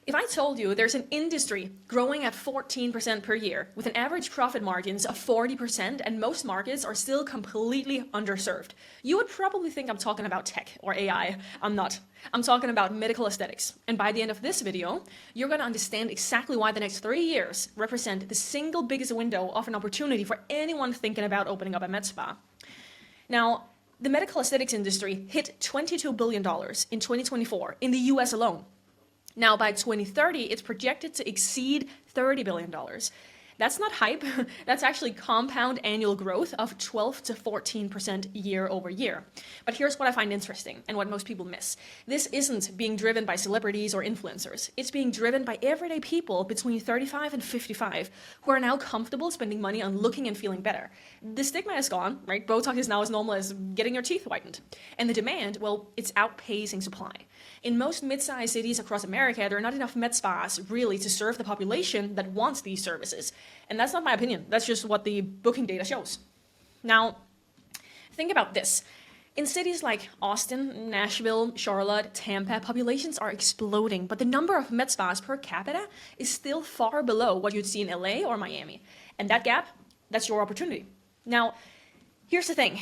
If I told you there's an industry growing at 14% per year with an average profit margins of 40% and most markets are still completely underserved, you would probably think I'm talking about tech or AI. I'm not. I'm talking about medical aesthetics. And by the end of this video, you're going to understand exactly why the next 3 years represent the single biggest window of an opportunity for anyone thinking about opening up a med spa. Now, the medical aesthetics industry hit $22 billion in 2024 in the US alone. Now, by 2030, it's projected to exceed $30 billion. That's not hype. That's actually compound annual growth of 12 to 14% year over year. But here's what I find interesting and what most people miss. This isn't being driven by celebrities or influencers. It's being driven by everyday people between 35 and 55 who are now comfortable spending money on looking and feeling better. The stigma is gone, right? Botox is now as normal as getting your teeth whitened. And the demand, well, it's outpacing supply. In most mid-sized cities across America, there are not enough med spas really to serve the population that wants these services. And that's not my opinion. That's just what the booking data shows. Now, think about this. In cities like Austin, Nashville, Charlotte, Tampa, populations are exploding, but the number of med spas per capita is still far below what you'd see in LA or Miami. And that gap, that's your opportunity. Now, here's the thing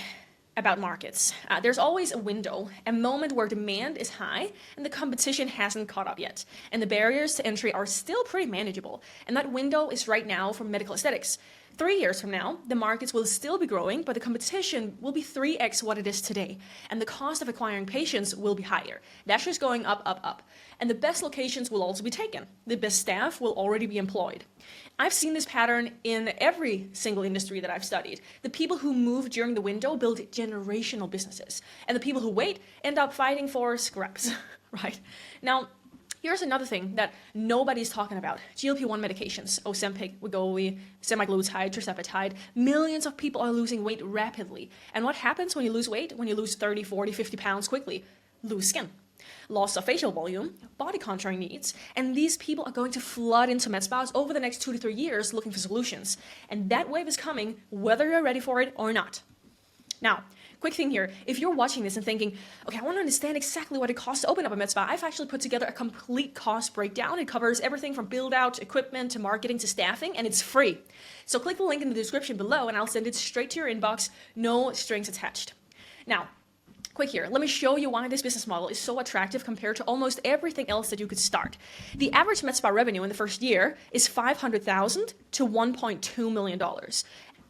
about markets. There's always a window, a moment where demand is high and the competition hasn't caught up yet. And the barriers to entry are still pretty manageable. And that window is right now for medical aesthetics. 3 years from now, the markets will still be growing, but the competition will be 3x what it is today. And the cost of acquiring patients will be higher. That's just going up, up, up. And the best locations will also be taken. The best staff will already be employed. I've seen this pattern in every single industry that I've studied. The people who move during the window build generational businesses. And the people who wait end up fighting for scraps, right? Now, here's another thing that nobody's talking about. GLP-1 medications, Ozempic, Wegovy, semaglutide, tirzepatide. Millions of people are losing weight rapidly. And what happens when you lose weight? When you lose 30, 40, 50 pounds quickly? Lose skin. Loss of facial volume, body contouring needs, and these people are going to flood into med spas over the next 2 to 3 years looking for solutions. And that wave is coming whether you're ready for it or not. Now, quick thing here, if you're watching this and thinking, okay, I want to understand exactly what it costs to open up a med spa, I've actually put together a complete cost breakdown. It covers everything from build out, equipment, to marketing, to staffing, and it's free. So click the link in the description below and I'll send it straight to your inbox, no strings attached. Now, quick here, let me show you why this business model is so attractive compared to almost everything else that you could start. The average med spa revenue in the first year is $500,000 to $1.2 million.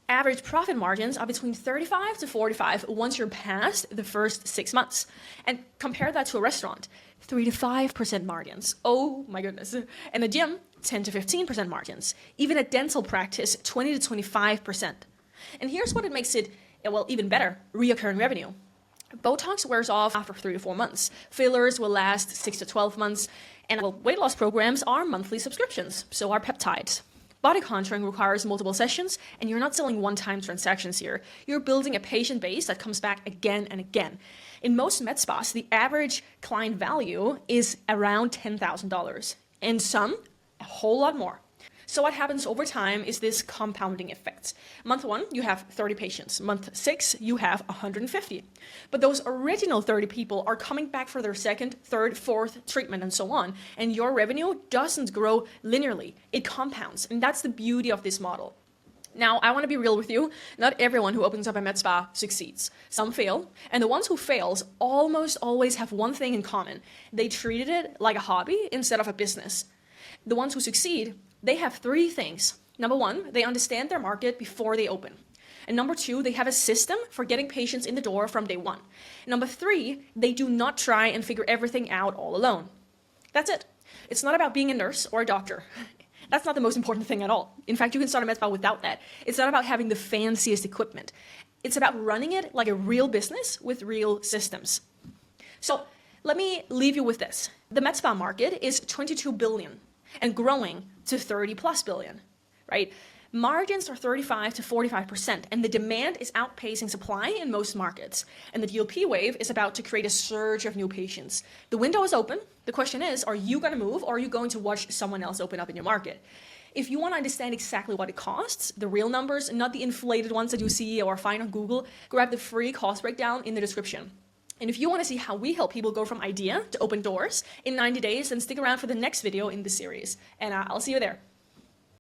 Average profit margins are between 35 to 45 once you're past the first 6 months. And compare that to a restaurant, 3 to 5% margins. Oh my goodness. And a gym, 10 to 15% margins. Even a dental practice, 20 to 25%. And here's what it makes it, well, even better, reoccurring revenue. Botox wears off after 3 to 4 months. Fillers will last 6 to 12 months. And weight loss programs are monthly subscriptions, so are peptides. Body contouring requires multiple sessions, and you're not selling one-time transactions here. You're building a patient base that comes back again and again. In most med spas, the average client value is around $10,000, and some, a whole lot more. So what happens over time is this compounding effect. Month 1, you have 30 patients. Month 6, you have 150. But those original 30 people are coming back for their second, third, fourth treatment and so on. And your revenue doesn't grow linearly. It compounds. And that's the beauty of this model. Now, I want to be real with you. Not everyone who opens up a med spa succeeds. Some fail. And the ones who fails almost always have one thing in common. They treated it like a hobby instead of a business. The ones who succeed, they have 3 things. Number 1, they understand their market before they open. And number 2, they have a system for getting patients in the door from day 1. Number 3, they do not try and figure everything out all alone. That's it. It's not about being a nurse or a doctor. That's not the most important thing at all. In fact, you can start a med spa without that. It's not about having the fanciest equipment. It's about running it like a real business with real systems. So let me leave you with this. The med spa market is $22 billion. And growing to 30 plus billion, right? Margins are 35 to 45%, and the demand is outpacing supply in most markets. And the GLP wave is about to create a surge of new patients. The window is open. The question is, are you going to move, or are you going to watch someone else open up in your market? If you want to understand exactly what it costs, the real numbers, not the inflated ones that you see or find on Google, grab the free cost breakdown in the description. And if you want to see how we help people go from idea to open doors in 90 days, then stick around for the next video in the series. And I'll see you there.